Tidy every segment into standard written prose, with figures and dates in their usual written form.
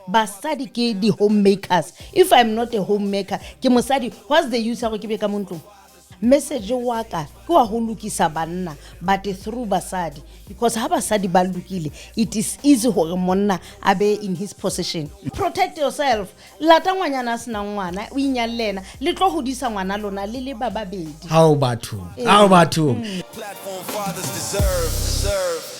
basadi ke di homemakers. If I'm not a homemaker ke mosadi, what's the use go ke be ka mo ntlong? Message wa ka ke wa go lukisa banna but through basadi, because ha basadi ba lukile it is easy gore monna a be in his position. Protect yourself. Lata ngwanyana sena ngwana o inyallena le tlo hodisa ngwana lona le ba babedi. How batho Platform fathers deserve.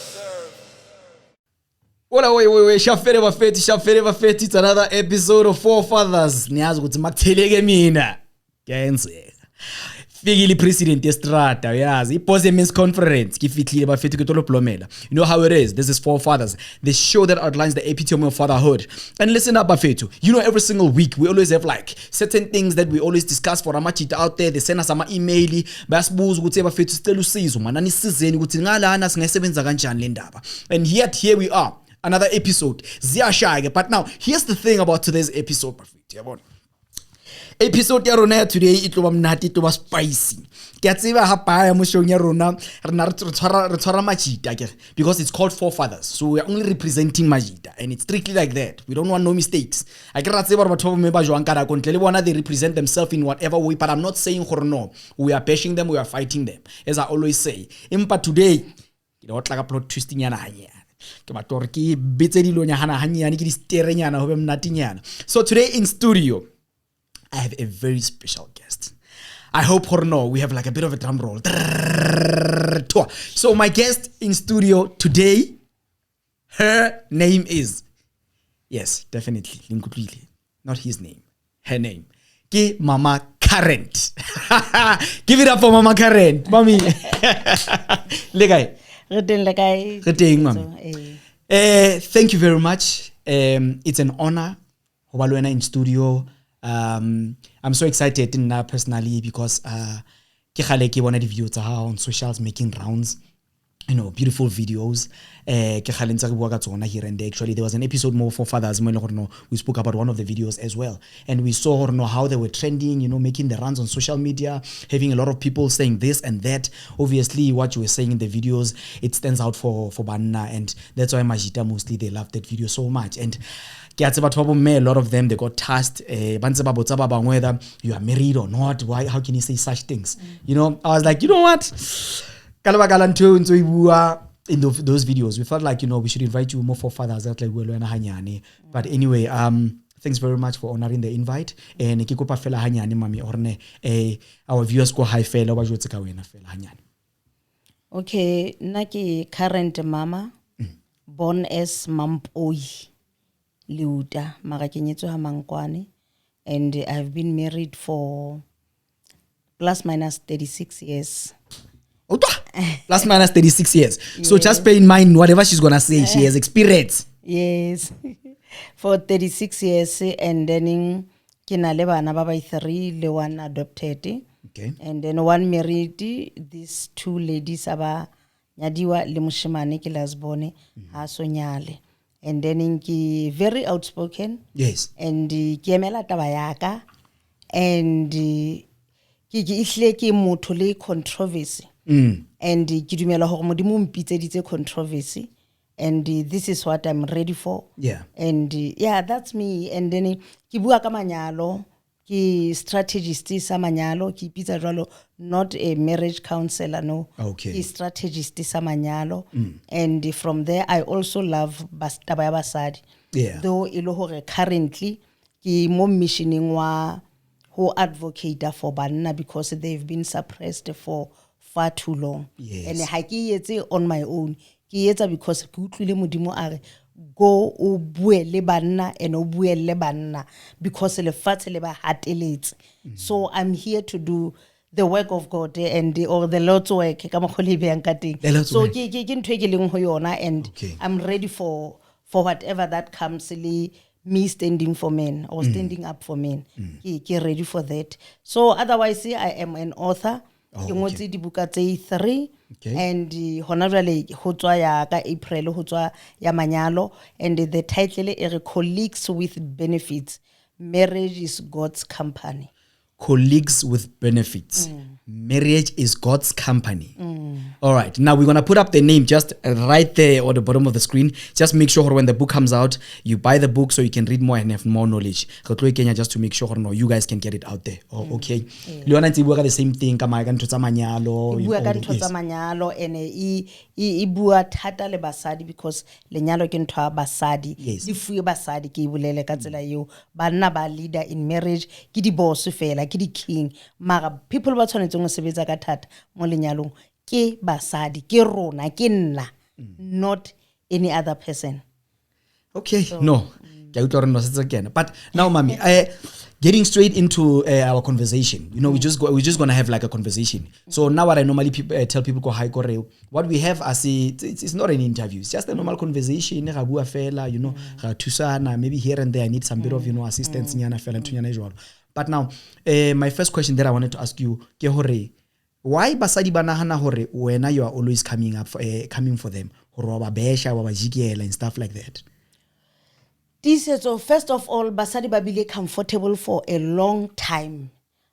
Ola we shafere bafethi, it's another episode of Forefathers. Niyazi ukuthi makutheleke mina kuyenzeka. Fikile president yestrata yazi iboss men's conference kifihlile bafethi ketolo blomela. You know how it is. This is Forefathers, the show that outlines the epitome of fatherhood. And listen up bafethu, you know every single week we always have like certain things that we always discuss for amachita out there. They send us ama email bayasibuza ukuthi bafethu sicela usizo mana nisizeni ukuthi ngalana singasebenza kanjani le ndaba. And yet here we are, another episode ziyashaya. But now here's the thing about today's episode bafethu yabona. Episode ya rona today it loba mnati it loba spicy. Ke tseba ha baya mo showng ya rona rena re tshwara machita ke because it's called Forefathers. So we are only representing machita and it's strictly like that. We don't want no mistakes. I ke ra tseba re batho ba me ba jwang kana kontle le bona they represent themselves in whatever way, but I'm not saying gore no. We are bashing them, we are fighting them. As I always say. Empa today ke do tla ka plot twisting yana hanya. Ke batho re ke betse dilo nya hana hanyane ke di sterenyana ho be mnatinyana. So today in studio I have a very special guest. I hope or no, we have like a bit of a drum roll. So my guest in studio today, her name is, yes, definitely, not his name, her name. Ki Mama Current. Give it up for Mama Current, mommy. Legay. Reteng, mommy. Thank you very much. It's an honor. Hobalwena in studio. I'm so excited personally because ke khale ke bona di videos tsa ha on socials making rounds, you know, beautiful videos. Ke khale ntse re bua ka tsona here and there. Actually there was an episode more for fathers mo le gore we spoke about one of the videos as well, and we saw how they were trending, you know, making the rounds on social media, having a lot of people saying this and that. Obviously what you were saying in the videos, it stands out for banna, and that's why Majita mostly they loved that video so much. And a lot of them they got tasked whether you are married or not. Why? How can you say such things? You know, I was like, you know what? In those videos, we felt like, you know, we should invite you more for fathers. But anyway, thanks very much for honoring the invite. And our viewers go high fella. Okay, naki current mama, born as Mampoi. Liuta marakenyetso ha Mangkwane, and I've been married for plus minus 36 years. Plus minus 36 years. Yes. So just bear in mind whatever she's gonna say, she has experience. Yes. For 36 years, and then kina le bana ba 3, le one adopted. Okay. And then one married. These two ladies aba nyadiwa le moshimane ke lasbone ha so nyale. And then inki very outspoken. Yes. And kiemela tabayaka. And ki ihle ki motho le controversy. And ki dumela hore modimo mpitseditse controversy. And this is what I'm ready for. Yeah. And yeah, that's me. And then ki bua ka manyalo, ki strategist sa manyalo, ki pizza jwalo, not a marriage counselor, no. Okay. Ki strategist sa manyalo. And from there, I also love tabaya basadi. Yeah. Though ilo hore currently, ki mo missioning wa who advocate for banna because they've been suppressed for far too long. Yes. And ha ki yetse on my own. Ki yetsa because ke utlwile modimo are go o bue le banna and o bue le banna because le fatshe le ba hateletse. So I'm here to do the work of God and or the Lord's work ka mo khole be ka teng. So ke ntwe ke leng ho yona, and okay. I'm ready for whatever that comes, me standing for men or standing up for men. Ke ready for that. So otherwise I am an author. Ke ngotse dibuka tse 3. Okay. And hona jwale ho tswa ya ka April ho tswa ya manyalo, and the title is Colleagues with Benefits. Marriage is God's company. Colleagues with benefits. Marriage is God's company. All right. Now we're going to put up the name just right there on the bottom of the screen. Just make sure when the book comes out, you buy the book so you can read more and have more knowledge. Kenya, just to make sure no, you guys can get it out there. Oh, okay. Leona ntse bua ka the same thing ka maega ntho tsa manyalo. Bua ka ntho tsa manyalo ene I bua thata le basadi because lenyalo ke ntho ya basadi. Di fuwe basadi ke ibulele ka tsela eo. Banna ba leader in marriage ke di boss fela ke di king. Mara people ba tshwanetseng go sebetsa ka thata mo lenyalong. Ke basadi, ke rona, ke nna, not any other person. Okay, so, no. But now, Mami, getting straight into our conversation, you know, we're just going to have like a conversation. So now what I normally tell people, what we have as it's not an interview, it's just a normal conversation. You know, maybe here and there I need some bit of, you know, assistance. But now, my first question that I wanted to ask you, why basadi ba nahana hore wena you are always coming for them hore ba besha ba jikela and stuff like that? Tiisetso, first of all, basadi ba bile comfortable for a long time.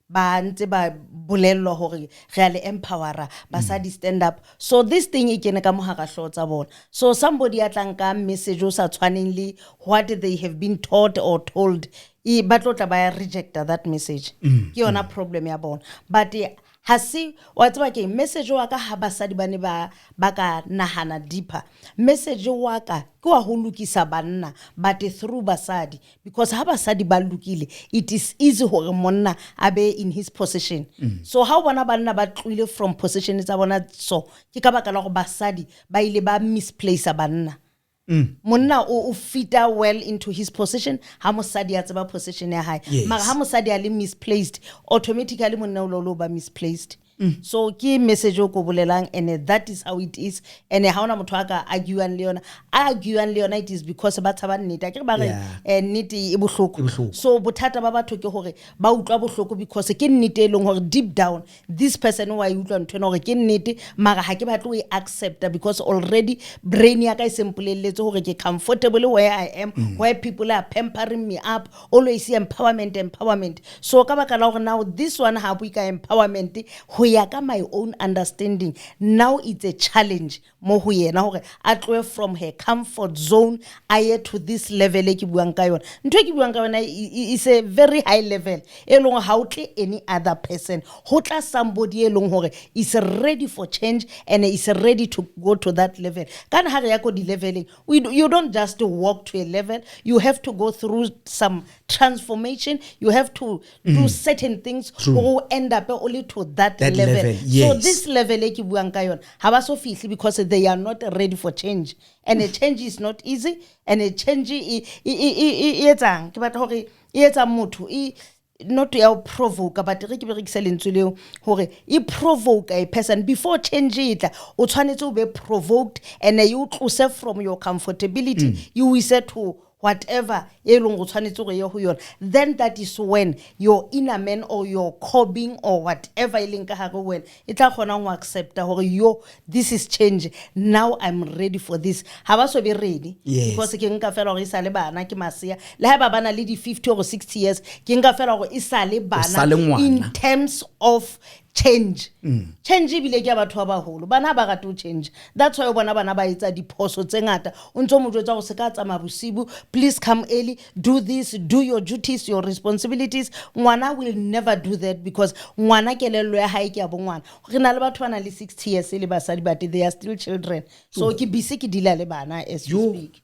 Ba ntse ba bolello hore re a empowera basadi stand up. So this thing e kene ka mohara hlo tsa bona. So somebody atlanka message o sa tshwaneng le what they have been taught or told e batlotla ba reject that message. Ke yona problem ya bona. But hasi wa tseba ke message wa ka ha basadi bane ba ka nahana deeper. Message wa ka ke wa ho lokisa banna but through basadi, because ha basadi ba lokile it is easy hore monna abe in his position. So how bona banna ba tlile from position tsa bona, so ke ka baka la go basadi ba ile ba misplace banna. Monna o fita well into his position, ha mosadi a tseba position ya hae. Mara ha mosadi a le misplaced, automatically monna o lo ba misplaced. So ke message o ko bolelang, and that is how it is. And ha ona motho aka arguang le yona it is because ba tshaba nnete ke ba re nnete e bohloko. So bothata ba batho ke hore ba utlwa bohloko because ke nnete e leng hore deep down this person o a utlwa ntwe hore ke nnete, mara ha ke batlo e accept because already brain ya ka e simpoleletse hore ke comfortable where I am, where people are pampering me up, always empowerment. So ka baka la hore now this one ha buika empowerment yaka my own understanding. Now it's a challenge mo ho yena hore a tloe from her comfort zone aye to this level e ke buang ka yona. Ntwe ke buang ka yona is a very high level e leng ha o tle any other person, ho tla somebody e leng hore is ready for change and is ready to go to that level. Kana ha re ya ko di leveling, you don't just walk to a level, you have to go through some transformation, you have to do certain things who end up only to that level. Yes. So this level e ke buang ka yona ha ba so fihle because they are not ready for change, and a change is not easy, and a change e etsang ke batla hore e etsa motho not to provoke, but re ke berekisa lentswe leo hore e provoke a person before change itla o tshwanetse o be provoked, and you tlose from your comfortability you is to whatever then that is when your inner man or your core being or whatever it accept this is change, now I'm ready for this. Have so be ready? Yes. Because ke nka fela gore isale bana ke masia le ha ba bana le di 50 or 60 years ke nka fela gore isale bana in terms of change. Change bile ke batho ba baholo bana ba rata change. That's why bona bana ba etsa diphoso tse ngata o ntse mo jwetsa go se ka tsama bosibu, please come early, do this, do your duties, your responsibilities. Ngwana will never do that because ngwana kelello ya hae ke ya bongwana. Re na le batho bana le 60 years le basadi but they are still children. So ke busy ke dila le bana as you speak.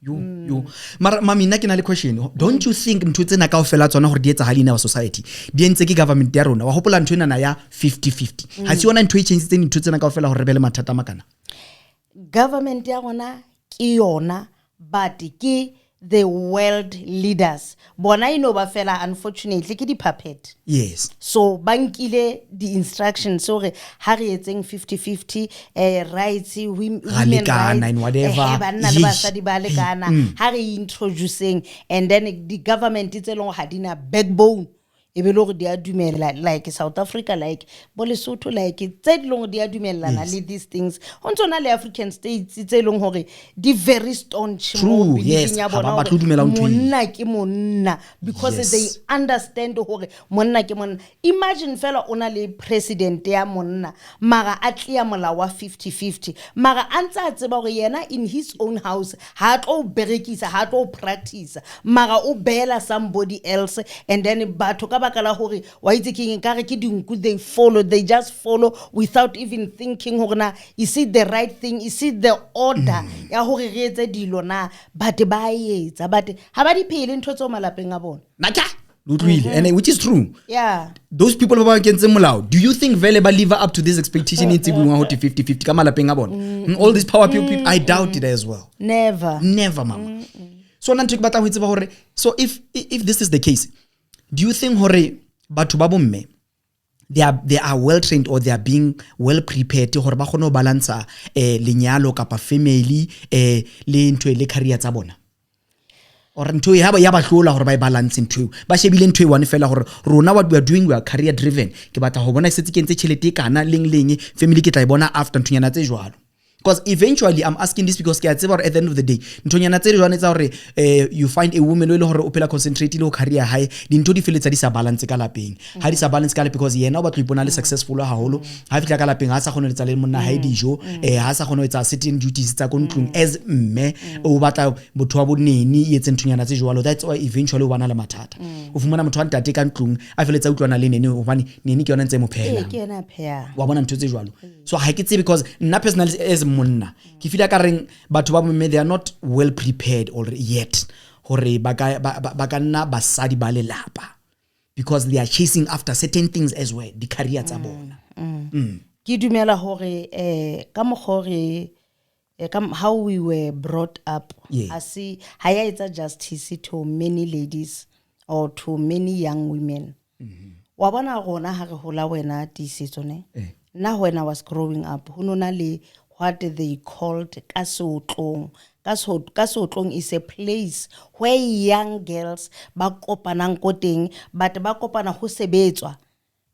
Mara mami nna ke na le question. Don't you think ntho tsena kaofela tsona hore di etsa hali in our society di entse ke government ya rona wa hopola ntho ena ya 50-50 ha se yona ntho e change ntho tsena kaofela hore re be le mathata makana? Government ya rona ke yona but ke the world leaders bona ino ba fela unfortunately ke di puppet. Yes. So bankile the instructions so ha re etseng 50-50 rights, women rights and whatever banna le basadi ba lekana ha re introducing, and then the government itse long ha dina backbone e be le gore di a dumela like South Africa like bo Lesotho like tse di leng di a dumelana le these things on tsona le African states tse leng gore di very staunch True, yes, ha ba batle ho dumela ntho e. monna ke monna because Yes. they understand gore monna ke monna. Imagine fela ona le president ya monna mara a tlia mola wa 50-50 mara antsa a tseba gore yena in his own house ha tlo berekisa ha tlo practice mara o bela somebody else and then batho ka baka la gore wa itse ke nkare ke dinku they just follow without even thinking gore na is it the right thing, is it the order ya gore re etse dilo na but ba etsa but ha ba di phele ntho tso malapeng a bona Naka and which is true. yeah Those people ba kentse molao, do you think vele ba live up to this expectation in tsibuwa ho 50-50 ka malapeng a bona? All these power people, I doubt it as well. never Mama. So nna ntho ke batla ho tseba hore, so if this is the case, do you think hore batho ba bomme they are well trained or they are being well prepared hore ba kgone ho balance lenyalo kapa family le ntho le career tsa bona? Or ntho ya ba hlola hore ba balance ntho ba shebile ntho e one fela hore rona what we are doing, we are career driven, ke batla ho bona setse kentse tšhelete kana leng family ke tla bona after ntonyana tse jwalo. Because eventually I'm asking this because ke a tseba at the end of the day ntonyana tse jwane tsa hore you find a woman le hore o phela concentrate le ho career high dintho di feletsa di sa balance ka lapeng ha di sa balance ka lapeng because yena o batla ipona le successful haholo ha fitla ka lapeng ha sa kgone letsa le monna ha dijo ha sa kgone ho etsa certain duties tsa kontlong as mme o batla motho wa boneni e etse ntonyana tse jwalo. That's why eventually o bana le mathata o fumana motho wa ntate ka ntlong a feletsa utlwana le nene hobane nene ke yona ntse mo phela ke yena phea wa bona ntho tse jwalo. So ha ke tsebe because nna personally as monna ke feel ka reng batho ba bomme they are not well prepared already yet hore ba ka nna basadi ba lelapa because they are chasing after certain things as well di career tsa bona. ke dumela hore ka mogore how we were brought up Yeah. I see ha ya etsa justice to many ladies or to many young women. Wa bona gona ha re hola wena Tiisetso ne na when I was growing up ho nona le what they called kasotlong. Kasotlong is a place where young girls ba kopanang ko teng but ba kopana ho sebetswa.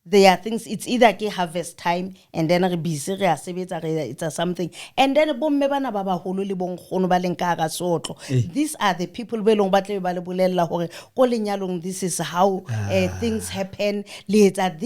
There are things, it's either ke harvest time and then re busy re a sebetsa re it's something and then bomme bana ba baholo le bonkgono ba leng ka ga sotlo. These are the people be long ba tle ba le bolella hore ko lenyalong this is how things happen, le etsa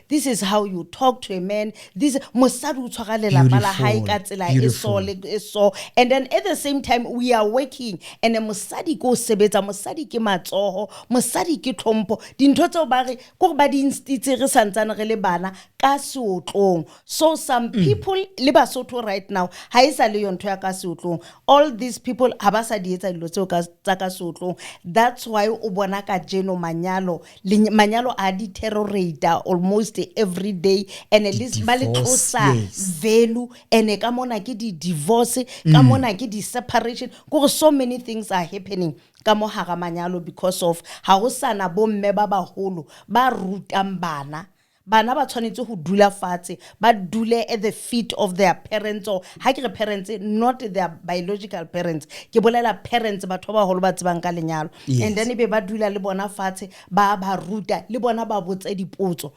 this is how you talk to a man, this mosadi o tshwara lelapa la hae ka tsela e so and then at the same time we are working and mosadi go sebetsa, mosadi ke matsoho, mosadi ke tlhompho dintho tse ba re go ba di institse re santsana re le bana ka seotlong. So some people le Basotho right now ha isa le yontho ya ka seotlong, all these people ha ba sa di etsa dilo tseo ka tsa ka seotlong. That's why o bona ka jeno manyalo a di terrorate almost every day and at least ba le tlosa value and ka mona ke di divorce ka mona ke di separation go so many things are happening ka mo hara manyalo because of ha go sana bomme ba baholo ba rutang bana ba tshwanetse go dula fatshe ba dule at the feet of their parents or ha ke re parents not their biological parents ke bolela parents batho ba holo ba tsebang ka lenyalo and then be ba dula le bona fatshe ba ruta le bona ba botse dipotso.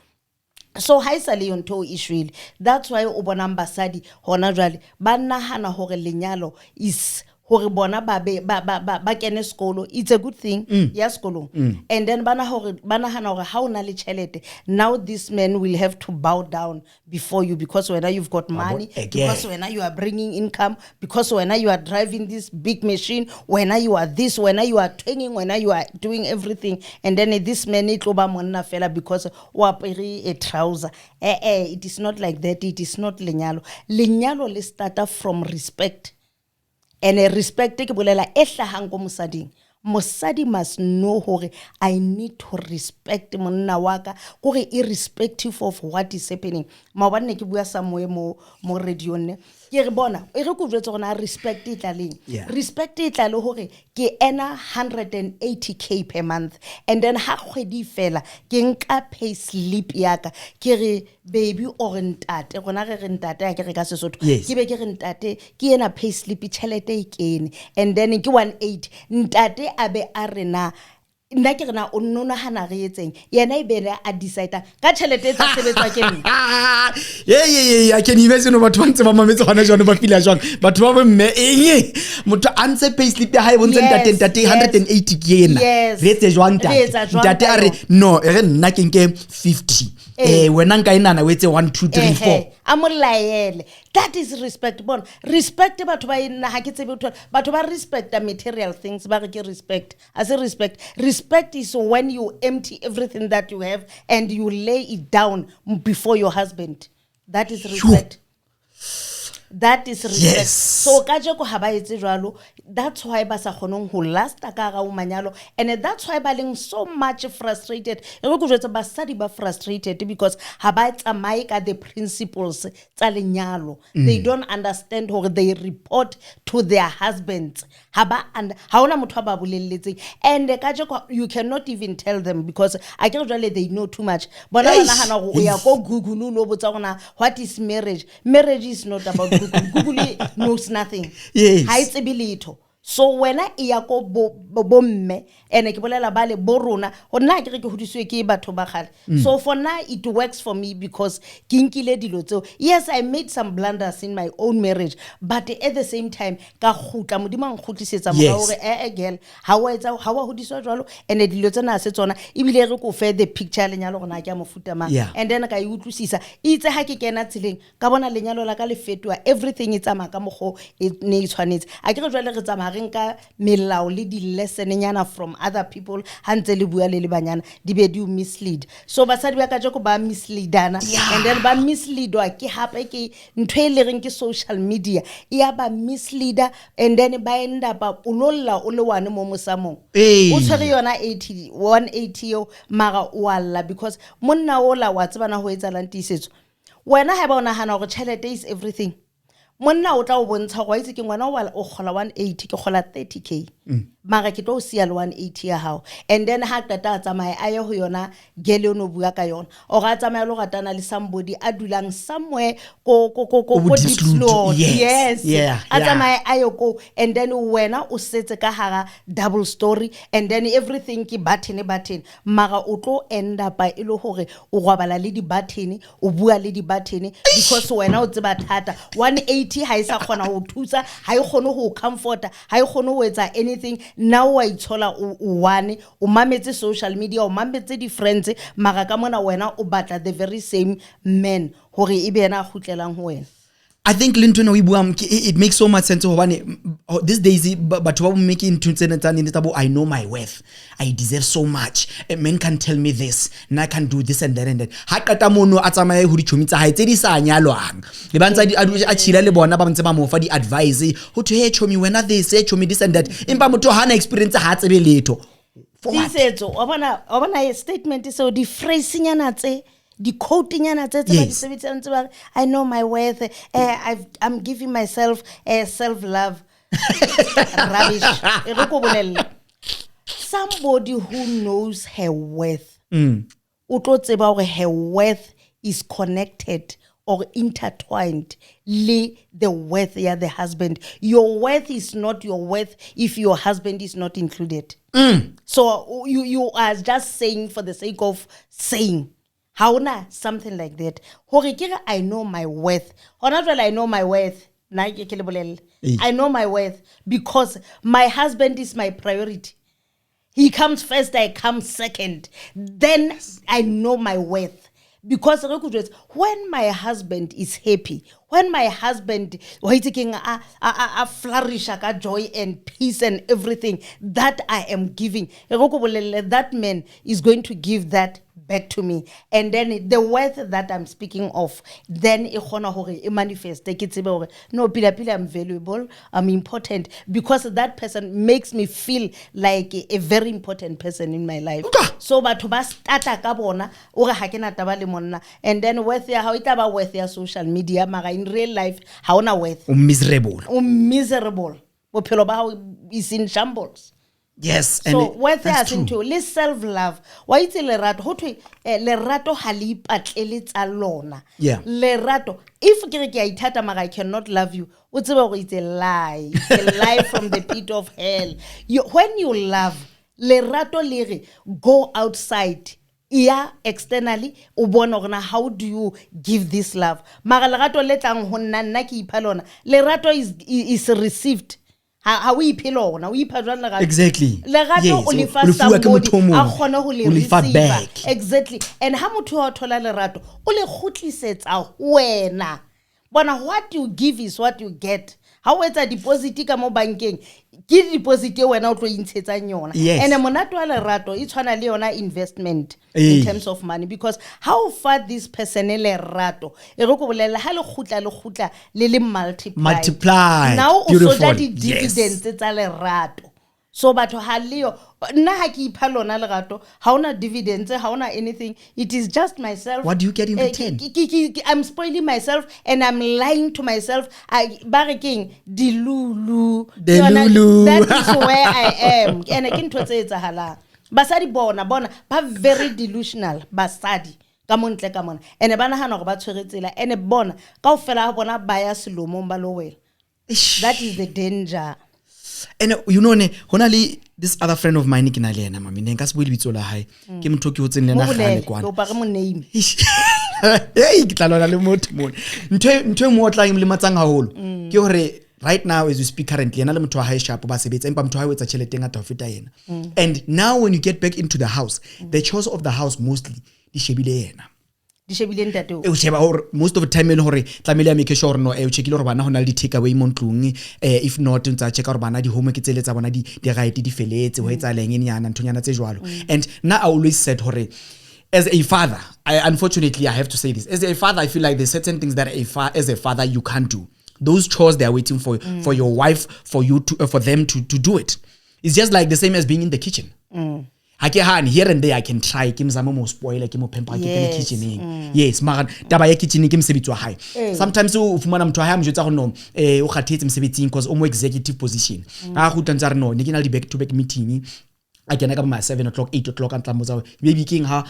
So ha isa le yonto issue. That's why o bona basadi hona jwale ba nahana hore lenyalo is hore bona ba kene skolo, it's a good thing ya skolo and then bana hana hore ha una le chelete now this man will have to bow down before you because when you've got money, because when you are bringing income, because when you are driving this big machine, when you are this, when you are training, when you are doing everything and then this man it loba monna fela because wa pere a trouser. It is not like that. It is not lenyalo le starta from respect. And a respect ke bolela e hlahang go mosadi must know hore I need to respect monna wa ka gore irrespective of what is happening. Ma bana ke bua somewhere mo radio ne ke re bona e re go jwetsa gona respect e tlaleng respect e tlale hore ke ena 180k per month and then ha kgwedi fela ke nka pay slip ya ka ke re baby or ntate gona re ntate ya ke re ka Sesotho ke be ke re ntate ke ena pay slip tšhelete e kene and then ke 18 ntate abe a rena nna ke rena o nona hana re etseng yena e bene a decide ka tšhelete tsa sebetswa ke nna I can imagine batho ba ntse ba mametse gona jone ba feel jwang batho ba bo mme eng motho a ntse payslip ya hae bontse ntate 180 ke yena re etse jwang ntate a re no re nna ke nke 50 wena nka inana we etse 1 2 3 4 amolaele that is respect bon respect batho ba ina ha ke tsebe batho ba respect the material things ba re ke respect as a respect is when you empty everything that you have and you lay it down before your husband. That is respect. That is respect. Yes. So kaje ko ha ba etse jwalo, that's why ba sa kgonong ho last ka ga o manyalo, and that's why ba leng so much frustrated. E go jwetsa basadi ba frustrated because ha ba tsamaye ka the principles tsa lenyalo. They don't understand how they report to their husbands. Ha ba and ha ona motho ba bolelletseng, and kaje ko you cannot even tell them because I can jwale they know too much. Bona bana hana go ya go Google no botsa gona what is marriage. Marriage is not about Google knows nothing. Yes. Ha itse bilitho. So when I iya ko bomme ene ke bolela ba le borona go nna ke re ke hodiswe ke batho ba gale. So for now it works for me because ke nkile dilo tseo. Yes, I made some blunders in my own marriage, but at the same time ka khutla modimo ngkhutlisetsa mo gore girl ha wa hodiswa jwalo ene dilo tsena se tsona ibile re ko fe the picture lenyalo gona ke mo futa ma and then ka iutlwisisa itse ha ke kena tseleng ka bona lenyalo la ka le fetwa everything itsama ka mogo e ne e tshwanetse a ke re jwale re tsama nka melao le di lesson nyana from other people hantse le bua le banyana di be di mislead so basadi ba ka tjeko ba misleadana and then ba misleadwa ke hape ke ntwe le reng ke social media ya ba misleader and then ba enda ba ulolla o le wane mo mosamong o tshwere yona 180 yo mara walla because monna ola wa tsebana ho etsa lantisetso wena ha ba ona hana go chelete is everything monna o tla o bontsha go itse ke ngwana o gola 180 ke gola 30k mara ke tlo sia le 180 ya hao and then ha tata tsamaya a ye ho yona gele no bua ka yona o ga tsamaya lo gatana le somebody a dulang somewhere ko deep slow yes a tsamaya a yo ko and then wena o setse ka hara double story and then everything ke button mara o tlo end up e le hore o gwabala le di button o bua le di button because wena o tseba thata 180 ha isa khona ho thusa ha e khone ho comforta ha e khone ho etsa anything now I tshola o one o mametse social media o mametse di friends mara ka mona wena o batla the very same man hore e be yena a khutlelang ho wena. I think Linton it makes so much sense these days but what making I know my worth. I deserve so much. A man can tell me this and I can do this and that and that. Ha kata mono a tsamaye ho di chomi tsa hae tse di sa nyalwang. Le bantsa di a tshila le bona ba ntse ba mo fa di advice ho to hey chomi wena this hey chomi this and that. Empa motho hana experience ha tsebe letho. Tiisetso wa bona statement so di phrase nyana tse the quoting I know my worth. I'm giving myself self-love. Rubbish. Somebody who knows her worth. Her worth is connected or intertwined the worth of the husband. Your worth is not your worth if your husband is not included. So you are just saying for the sake of saying. Hauna something like that. I know my worth. I know my worth. I know my worth because my husband is my priority. He comes first, I come second. Then I know my worth. Because when my husband is happy, when my husband flourish, joy and peace and everything that I am giving, that man is going to give that back to me. And then the worth that I'm speaking of, then it manifests. No, I'm valuable, I'm important, because that person makes me feel like a very important person in my life. So but to start kabona or hakena tabale monna, and then worth ya how it about worth ya social media, mara in real life, how na worth. Miserable. Miserable. Is in shambles. Yes, so worth ya into let's self-love. Why it's lerato? Ho thwe lerato ha le ipatlele tsa lona. Yeah. Lerato. If ke a ithata mara I cannot love you, it's a lie. It's a lie from the pit of hell. When you love, lerato le re go outside yeah externally o bona gore how do you give this love mara lerato le tlang ho nna ke ipha lona lerato is received ha o iphe lona o ipha jwang lerato exactly lerato o le fa somebody a khona ho le receive exactly and ha motho o thola lerato o le khutlisetsa wena bona what you give is what you get how etsa deposit ka mo bankeng ke deposit e wena o tlo intshetsang yona and monato wa lerato e tshwana le yona investment in terms of money because how far this person lerato e re go bolela ha le khutla le multiply now o so di dividends tsa lerato so batho ha leo nna ha ke ipha lona lerato ha ona dividends ha ona anything it is just myself what do you get in return I'm spoiling myself and I'm lying to myself bareking dilulu that is where I am and ke ntho tse etsahalang basadi bona ba very delusional basadi ka montle ka mona ene ba nahana gore ba tshweretsela ene bona kaofela ha bona ba ya selomong ba lo wela that is the danger. And you know ne hona le this other friend of mine ke na le yena mami ne nka se bue lebitso la hae ke motho ke hotseng le na gane kwana o ba re mo name hey ke tlalona le motho mona ntwe mo tla im le matsang haholo ke hore right now as we speak currently yena le motho wa hae sharp ba sebetsa empa motho wa hae o etsa tšhelete ngata ho feta yena and now when you get back into the house the chores of the house mostly di shebile yena di shebile ntate o sheba or most of the time le hore tlamele ya make sure no o checkile hore bana hona le di take away mo ntlong if not ntsa check hore bana di homework tse letsa bona di right di feletse ho etsa leng enyana nthonyana tse jwalo and now I always said hore as a father unfortunately I have to say this as a father I feel like there's certain things that as a father you can't do those chores they are waiting for your wife for you to for them to do it it's just like the same as being in the kitchen Hake han here and there I can try ke mzama mo spoiler ke mo pempa ke le kitchening yes mara taba ya kitchen ke msebetsi wa hae sometimes o fumana motho wa hae mjotsa go no o khathetse msebetsing because o mo executive position a go tantsa re no ne ke na le back to back meeting a kena ka ba 7 o'clock 8 o'clock antla mo tsa maybe king ha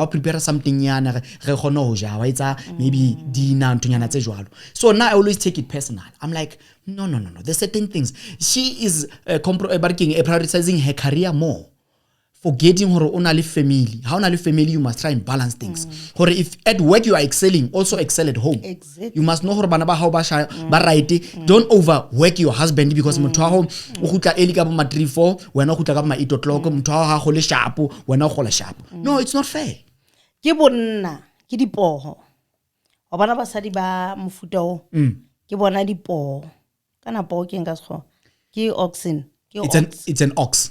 prepare something yana re gona ho ja wa etsa maybe dinner ntonyana tse jwalo so now I always take it personal I'm like no there's certain things she is prioritizing her career more forgetting hore ona le family how ona le family you must try and balance things hore if at work you are excelling also excel at home you must know hore bana ba hao ba right don't overwork your husband because motho wa home o gutla eli ka ba 3-4 wena o gutla ka ba 8 o'clock motho wa ha go le sharp wena o go le sharp no it's not fair ke bonna ke dipoho wa bana basadi ba mofuta o ke bona dipoho kana poho ke nka se ke oxen it's an ox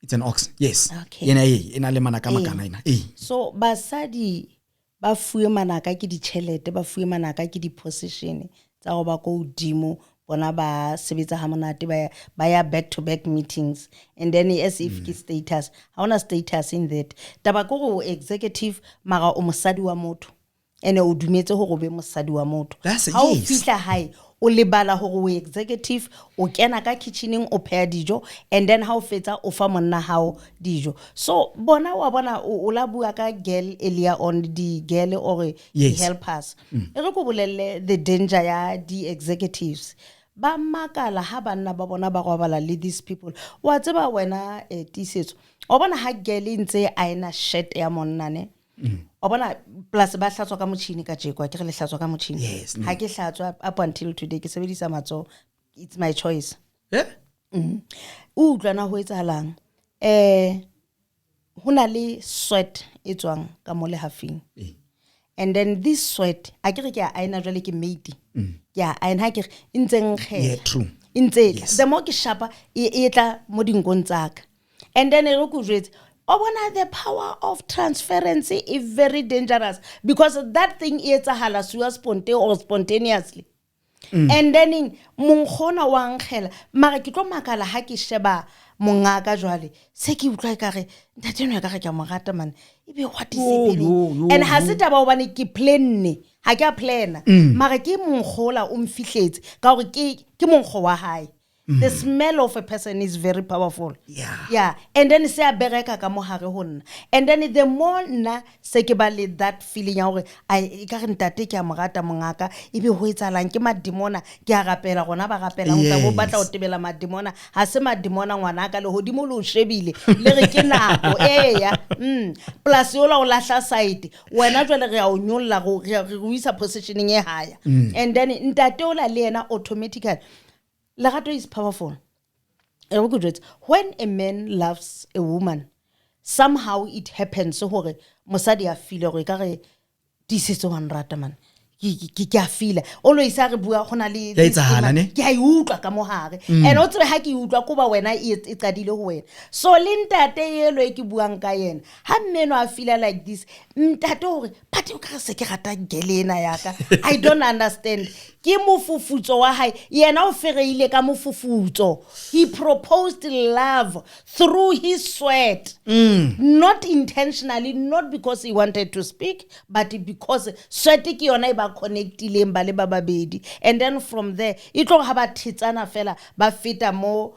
It's an ox. Yes. Okay. Ena le manaka makana ina. So basadi ba fuwe manaka ke di tšhelete ba fuwe manaka ke di position tsa go ba go dimo bona ba sebetsa ha monate ba ya back to back meetings and then as if ke status ha ona status in that taba go executive mara o mosadi wa motho ene o dumetse go be mosadi wa motho ha o fitla hae o lebala hore o executive o kena ka kitchening o pheya dijo and then ha o fetsa o fa monna hao dijo so bona wa bona o la bua ka girl earlier on the girl or the helpers e re go bolelle the danger ya the executives ba makala ha banna ba bona ba gwabala le these people wa tseba wena Tiisetso o bona ha girl ntse a ena shirt ya monna ne o bona plus ba hlatswa ka motšhini ka jekwa ke re le hlatswa ka motšhini ha ke hlatswa up until today ke sebedisa matso it's my choice utlwana ho etsahalang hona le sweat e tswang ka mo le hafing and then this sweat a ke re ke a aina jwale ke mate ke a aina ha ke ntseng khela true intse the more ke shapa e tla mo dinkong tsaka and then e re go jwetsa the power of transference is very dangerous because that thing is a spontaneously. And then in mongkhona wa nkgela mara ke tlo makala ha ke sheba mongaka jwale se ke utlwa ekare ntate no ka ga mogata man ebe what is happening and has it about when ke plan ha ke a plana mara ke mongkhola o mfihletse ka gore ke mongkho wa hae The smell of a person is very powerful. Yeah. And then se a bereka ka mo hare ho nna. And then the more nna se ke ba le that feeling ya hore ai ka re ntate ke a mo rata mongaka e be ho etsalang ke madimona ke a rapela gona ba rapela o tla bo batla o tebela madimona ha se madimona ngwana ka le hodimo le o shebile le re ke nako ya plus yo la o lahla side wena jwale re a o nyolla go isa positioning e higher. And then ntate o la le ena automatically lerato is powerful. When a man loves a woman, somehow it happens so hore mosadi a feel gore ka re Tiisetso wa nrata man ke a feel always a re bua gona le ke a utlwa ka mo hare and o tsebe ha ke utlwa ko ba wena e qadile ho wena so le ntate yelo e ke buang ka yena ha mmeno a feel like this ntate hore phathe o ka se ke rata gelena yaka I don't understand ke mofufutso wa hae yena o fereile ka mofufutso he proposed love through his sweat not intentionally, not because he wanted to speak but because sweat ke yona e ba connectileng ba le ba babedi and then from there e tlo ha ba thitsana fela ba feta mo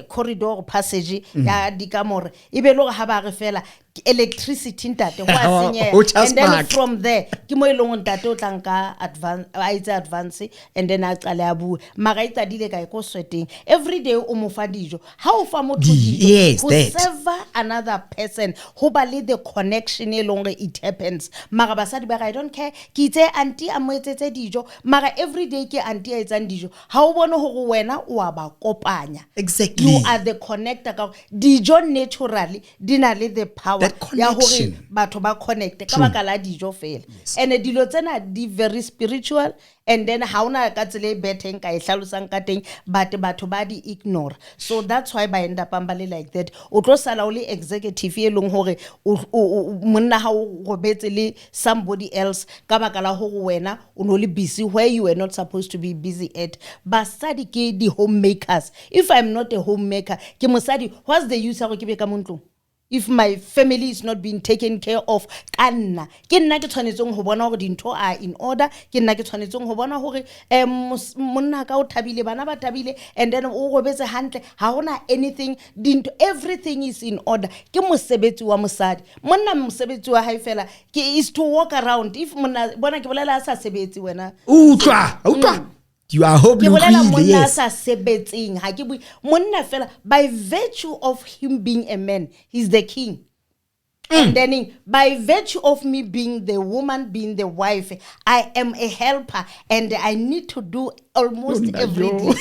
corridor passage ya dikamore e be lo ha ba re fela electricity ntate wa senya and then from there ke mo ilong ntate o tlanka advance and then a qale a bua mara e tsadile ka go sweating every day o mo fa dijo ha o fa motho dijo go serve another person ho ba le the connection e long it happens mara basadi ba I don't care ke itse auntie a mo etsetse dijo mara every day ke auntie a etsang dijo ha o bone ho wena o a ba kopanya exactly you are the connector ka dijo naturally dina le the power ya hore batho ba connect ka baka la dijo fela and dilo tsena di very spiritual and then ha una ka tsele beteng ka e hlalosang ka teng but batho ba di ignore so that's why ba end up ambale like that o tlo sala o le executive e leng hore monna ha o robetse le somebody else ka baka la hore wena o no le busy where you were not supposed to be busy at basadi ke di homemakers if I'm not a homemaker ke mosadi what's the use go ke be ka montlong if my family is not being taken care of kanna ke nna ke tshwanetseng ho bona hore dintho are in order ke nna ke tshwanetseng ho bona hore monna ka o thabile bana ba thabile and then o robetse hantle ha hona anything dinto everything is in order ke mosebetsi wa mosadi monna mosebetsi wa hae fela ke is to walk around if monna bona ke bolela sa sebetsi wena utwa you are hope yes monna sa sebetsing ha ke bui monna fela by virtue of him being a man he's the king and then by virtue of me being the woman being the wife I am a helper and I need to do almost everything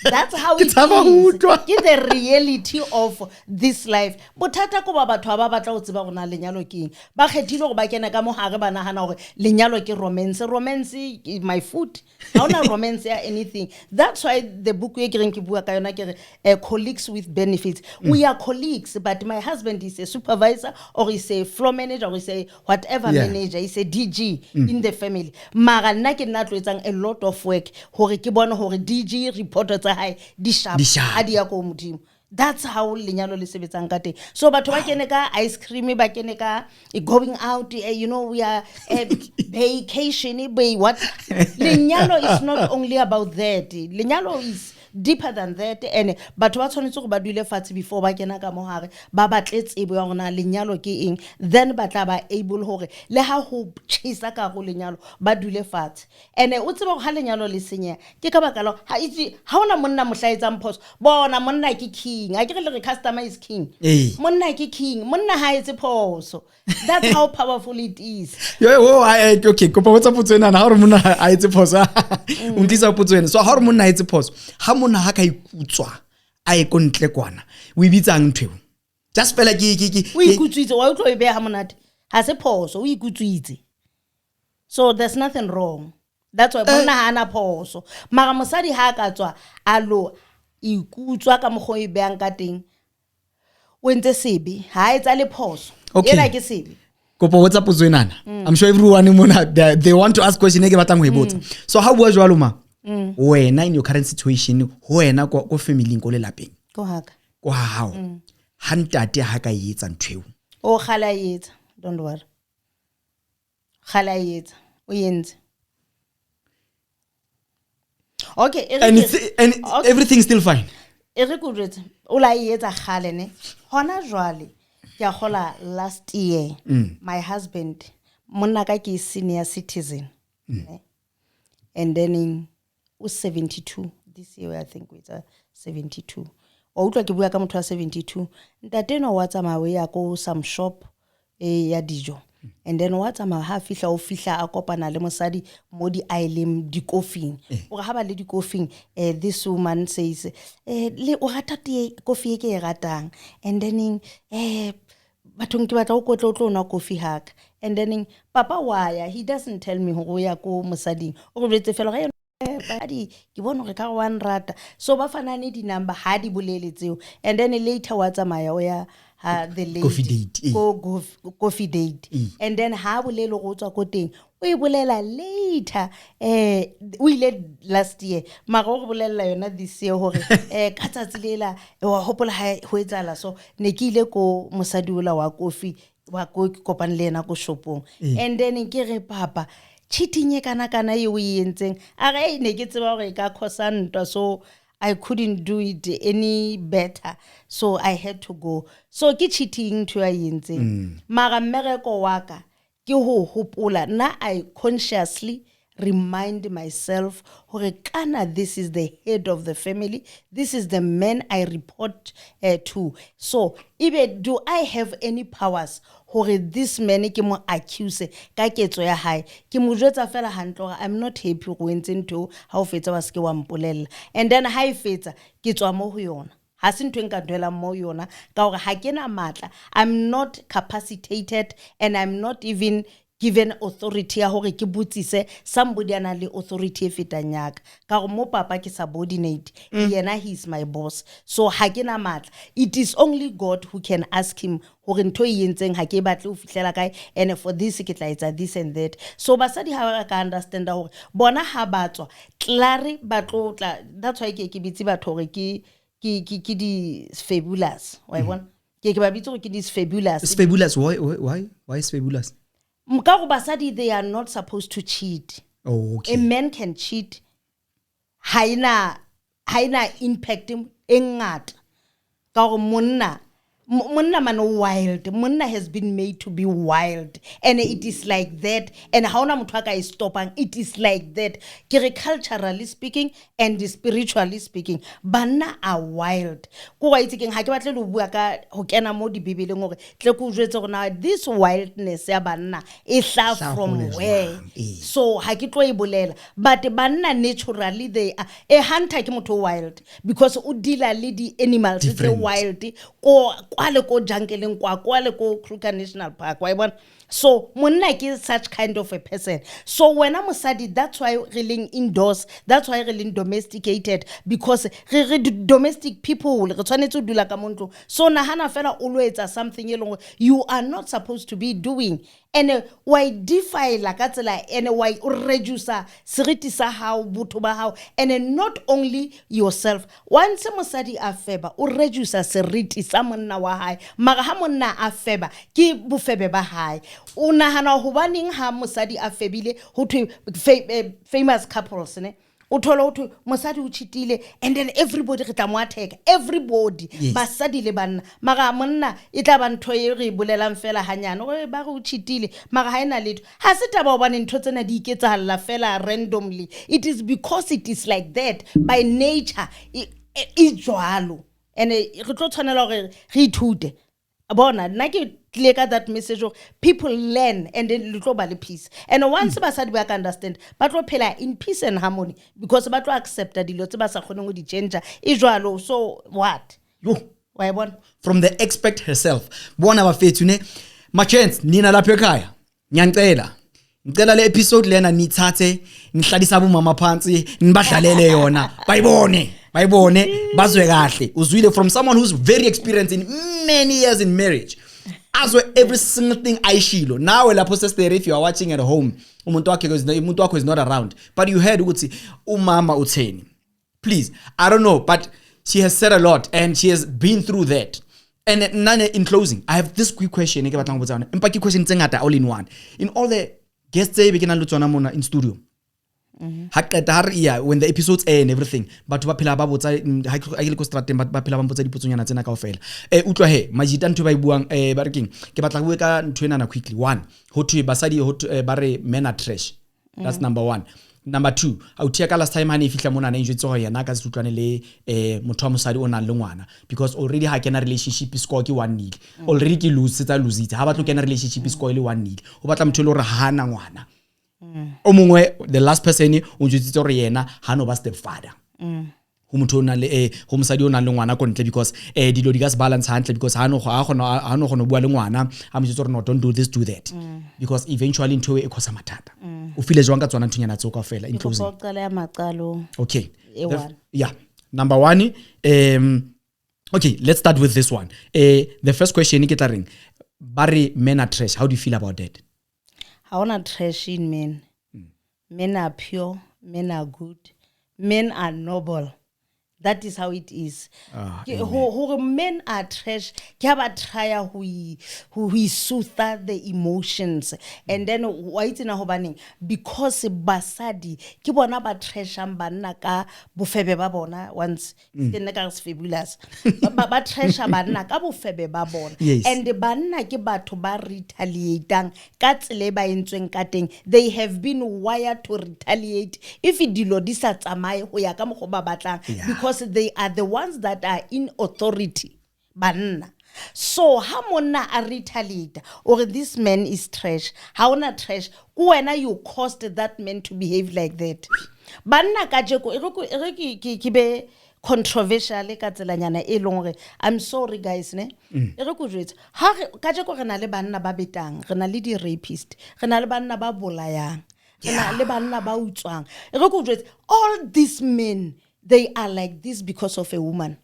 that's how it is ke the reality of this life bothata ko ba batho ba batla o tseba gona lenyalo keng ba khethile go ba kena ka mo hare bana hana gore lenyalo ke romance is my food ha ona romance ya anything that's why the book e ke reng ke bua ka yona ke re colleagues with benefits we are colleagues but my husband is a supervisor or is a floor manager or is a whatever manager is a DG in the family mara nna ke nna tloetsang a lot of work hore ke bona hore DG reporter high di sharp adia ko modimo that's how lenyalo le sebetsang ka teng so batho ba kene ka ice cream ba kene ka going out you know we are vacation what lenyalo is not only about that lenyalo is deeper than that and batho ba tshwanetse go ba duile fatshe before ba kena ka mohare ba batle tsebo ya gona lenyalo ke eng then ba tla ba able hore le ha ho tshisa ka go lenyalo ba dule fatshe and o tseba go ha lenyalo le senya ke ka baka la ha ona monna mohlaetsang phoso bona monna ke king a ke re le customer is king monna ke king monna ha etse phoso that's how powerful it is okay kopa botsa putsena na ha re monna a etse phoso o ntisa putsena so ha re monna a etse phoso ha monna ha ka ikutswa a e kontle kwana o ibitsang ntwe just fela ke o ikutswitse wa utlo e be ha monate ha se phoso o ikutswitse so there's nothing wrong that's why monna ha ana phoso mara mosadi ha ka tswa alo ikutswa ka mogo e beang ka teng o ntse sebe ha etsa le phoso ena ke sebe kopo what's up uzoinana I'm sure everyone they want to ask question e ke batlang go e botsa so how bua jwalo ma wena in your current situation wena go family go le lapeng go haka go hao ha ntate ha ka etsa ntweo o khala etsa don't worry khala etsa o yenze okay and everything's still fine e re go jwetse o la etsa khale ne hona jwale ke a gola last year my husband monna ka ke senior citizen and then in 72 this year I think it's 72 o utlwa ke bua ka motho wa 72 ntate no wa tsamaya ya go some shop ya dijo and then wa tsamaya ha fihla o fihla a kopana le mosadi mo di island di coffee o ga ba le di coffee this woman says le o rata coffee ke e ratang and then bathong ke batla go tlo na coffee hack and then papa waya he doesn't tell me go ya ko mosading o go betse fela ga badi ke bona re ka 1 rata so ba fanane di number ha di bolele tseo and then later wa tsamaya o ya the lady coffee date coffee date and then ha bolele go tswa ko teng o e bolela later we ile last year ma go bolela yona this year hore ka tsatsi lela wa hopola ho etsala so ne ke ile ko mosadi ola wa coffee wa go kopana le ena go shopong and then ke re papa cheating e kana ye o yentseng a re ne ke tseba gore ka khosantwa so I couldn't do it any better so I had to go so ke cheating to a yentseng mara mmereko waka ke ho hopola na I consciously remind myself hore kana this is the head of the family this is the man I report to so even do I have any powers hore this man ke mo accuse ka ketso ya hae ke mo jwetsa fela handlo I'm not happy go entseng to ha o fetsa ba ske wa mpolella and then ha e fetsa ke tswa mo ho yona ha se ntwe nka dwela mo yona ka hore ha ke na matla I'm not capacitated and I'm not even given authority ya hore ke butsise somebody ana le authority e fetanyaka ka go mo papa ke subordinate yena he is my boss so ha ke na matla it is only God who can ask him hore ntho e yentseng ha ke batle o fihlela kae and for this ke tla etsa this and that so basadi ha ka understand hore bona ha batswa clare batlotla that's why ke bitse batho hore ke di fabulous wa bona ke ba bitse hore ke di fabulous why is fabulous Mkago basadi they are not supposed to cheat. Oh, okay. A man can cheat. Haina impact engata. Ka go monna man wild. Monna has been made to be wild and it is like that and how na motho ka is stopping it is like that. Kere culturally speaking and spiritually speaking banna are wild. Go ga itse keng ha ke batle lo bua ka ho kena mo di bibeleng hore tle go jwetse gona this wildness ya banna e hla from where so ha ke tlo e bolela but banna naturally they are a hunter ke motho wild because o deala le di animals tse wild ko kwale ko jungle kwale ko Kruger National Park wa bona so monna ke such kind of a person so when I'm mosadi that's why really indoors that's why really domesticated because re domestic people re tshwanetse dula ka montlo so nahana fela o lo etsa something elong you are not supposed to be doing and why defy la ka tsela and why reduce seriti sa hao botho ba hao and not only yourself once mosadi a feba o reduce seriti sa monna wa hae mara ha monna a feba ke bofebe ba hae o nahana ho baneng ha mosadi a febile ho thwe famous couples ne o thola o thwe mosadi o cheatile and then everybody re tla mo attack everybody basadi le banna mara monna e tla ba ntho e re bolelang fela hanyane o ba re o cheatile mara ha ena letho ha se taba o bane ntho tsena di iketsalla fela randomly it is because it is like that by nature e jwalo and re tlo tshwanela hore re ithute bona nna ke clear ka that message of people learn and then little ba le peace and once basadi ba ka understand ba tlo phela in peace and harmony because ba tlo accept dilo tse ba sa kgoneng go di change e jwalo so what yo wa bona from the expert herself bona ba fethu ne ma chance nina lapha ekhaya ngicela le episode lena nithathe nihlalisa bo mama phansi nibadlalele yona bayibone bazwe kahle uzwile from someone who's very experienced in many years in marriage azwe every single thing ayishilo nawe lapho sestere if you are watching at home umuntu wakho is not around but you heard ukuthi umama utheni please I don't know but she has said a lot and she has been through that and none in closing I have this quick question ke batlang go botsana empa ke question tse ngata all in one in all the guests tse be ke nang le tsona mona in studio When the episodes air and everything, but ba phela ba botsa ha ke le ko strateng ba phela ba mpotsa dipotsonyana tsena kaofela. Utlwa he majita ntwe ba ibuang ba re keng ke batla go ka ntwe nana quickly. One, ho thwe basadi ba re men are trash. That's number one. Number two, ka last time ha ne fihla mona na injwetse go yena ka se utlwane le motho wa mosadi o nang le ngwana, because already ha kena relationship score ke 1-0. Already ke lose it ha ba tlo kena relationship score le 1-0. O batla motho le re ha na ngwana. O mongwe the last person o njwetse gore yena ha no ba stepfather. Ho motho ona le ho mosadi o nang le ngwana kontle, because dilo di ka se balance hantle, because ha no go bua le ngwana ha mo tsore no don't do this, do that, because eventually into e khosa mathata. O file jwang ka tsona nthunyana tso ka fela in closing. Okay. Yeah. Number one, okay, let's start with this one. The first question ke tla reng, bare men are trash. How do you feel about that? I want to trash in men. Men are pure. Men are good. Men are noble. That is how it is. Men are trash. Ke ba try who soothe the emotions, and then why it na hobaneng, because basadi ke bona ba trashang banna ka bofebe ba bona once ke nna ka fabulous ba trasha banna ka bofebe ba bona. And banna ke batho ba retaliateang ka tsele ba entsweng ka teng. They have been wired to retaliate if dilo di sa tsamaye go ya ka mo go ba batlang, because they are the ones that are in authority. Banna. So how mona a retaliate or this man is trash? How na trash? When you caused that man to behave like that? Banna kajeko kibe controversial ka tselanyana e longre. I'm sorry guys ne. Ere go jwetsa ha kajeko re na le banna ba betang, re na le di rapist, re na le banna ba bolayang, re na le banna ba utswang. Ere go jwetsa all these men, they are like this because of a woman.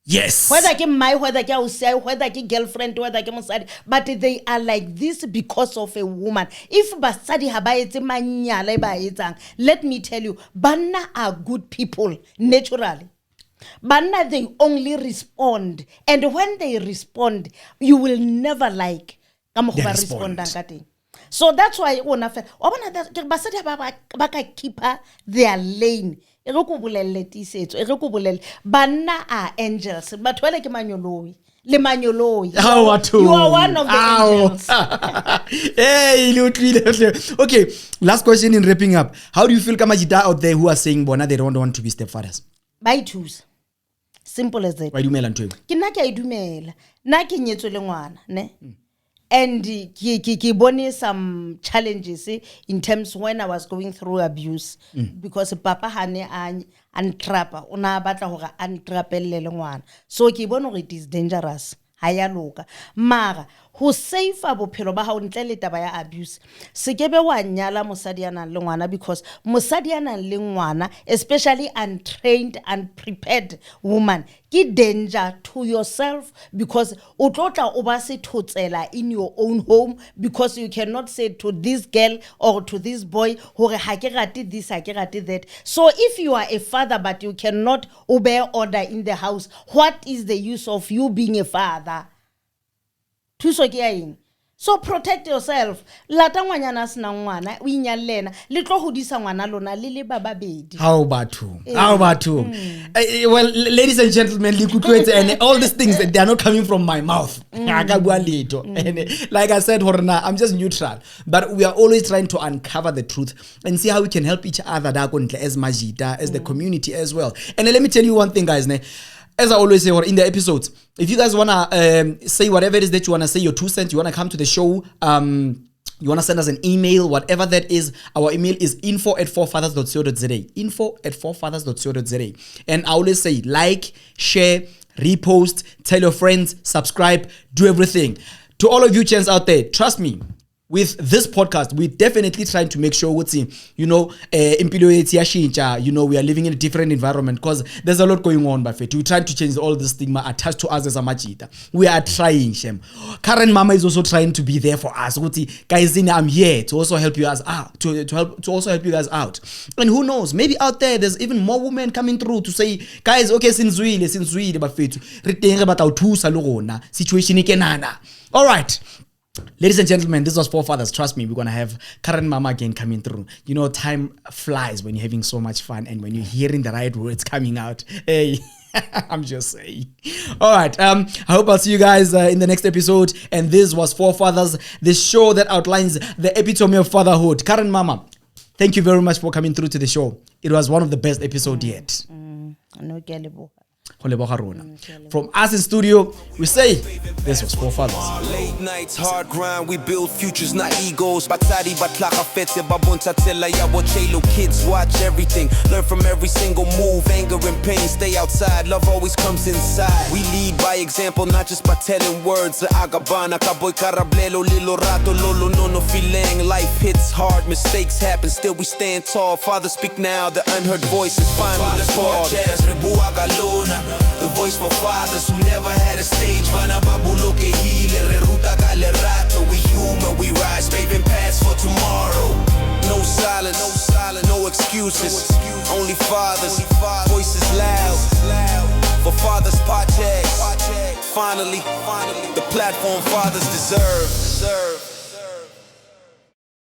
Yes. Whether ke my, whether ke usay, whether ke girlfriend, whether ke mosadi, but they are like this because of a woman. If basadi ha ba etse manyala ba etsang, let me tell you, banna are good people naturally. Banna, they only respond, and when they respond, you will never like respondang ka teng. So that's why ona fe wa bona that basadi ba ka keeper their lane. Ere go bolelle Tiisetso, ere go bolelle banna are angels, but wele ke manyoloi le manyoloi. You are one of the angels. Hey, okay, last question in wrapping up. How do you feel kamajita out there who are saying bona they don't want to be stepfathers? By twos. Simple as that. Why dumela ntwe? Ke nna ke a dumela. Na ke nyetswe le ngwana, ne? And ki bone some challenges in terms when I was going through abuse, because papa hane untrapper ona batla hore untrapelle le ngwana. So ki bone it is dangerous. Haya loka. Mara ho save bophelo ba hao ntle le taba ya abuse. Sekebe wa nyala mosadi ana le ngwana, because mosadi ana le ngwana, especially untrained, unprepared woman, ki danger to yourself, because o tlotla o ba se thotsela in your own home, because you cannot say to this girl or to this boy hore ha ke rate this, ha ke rate that. So if you are a father but you cannot obey order in the house, what is the use of you being a father? So protect yourself. Lata ngwanyana sina ngwana o inyalena le tlo hodisa ngwana lona le baba bedi. How about you? Well, ladies and gentlemen, and all these things that they are not coming from my mouth. And like I said, I'm just neutral, but we are always trying to uncover the truth and see how we can help each other as majita, as the community as well. And let me tell you one thing, guys. As I always say in the episodes, if you guys want to say whatever it is that you want to say, your 2 cents, you want to come to the show, you want to send us an email, whatever that is, our email is info@forefathers.co.za, info@forefathers.co.za. And I always say, like, share, repost, tell your friends, subscribe, do everything. To all of you chans out there, trust me, with this podcast, we're definitely trying to make sure we are living in a different environment, because there's a lot going on. But we're trying to change all the stigma attached to us as a machita. We are trying, Shem. Karen Mama is also trying to be there for us. Guys, I'm here to also help you guys out. To also help you guys out. And who knows? Maybe out there's even more women coming through to say, guys, okay, since we but situation ikenana. All right. Ladies and gentlemen, this was Forefathers. Trust me, we're going to have Karen Mama again coming through. You know, time flies when you're having so much fun and when you're hearing the right words coming out. Hey, I'm just saying. All right. I hope I'll see you guys in the next episode. And this was Forefathers, the show that outlines the epitome of fatherhood. Karen Mama, thank you very much for coming through to the show. It was one of the best episodes yet. From us in studio, we say this was Forefathers. Late nights, hard grind, we build futures, not egos. Batari batlaka fete babunta tela ya wachelo. Kids watch everything, learn from every single move. Anger and pain, stay outside, love always comes inside. We lead by example, not just by telling words. Agabana, kaboy karablelo, lilo rato, lolo nono filang. Life hits hard, mistakes happen, still we stand tall. Father speak now, the unheard voice is finally called. The voice for fathers who never had a stage. We human, we rise, paving paths for tomorrow. No silence, no excuses. Only fathers, voices loud. For Fathers Project. Finally, the platform fathers deserve.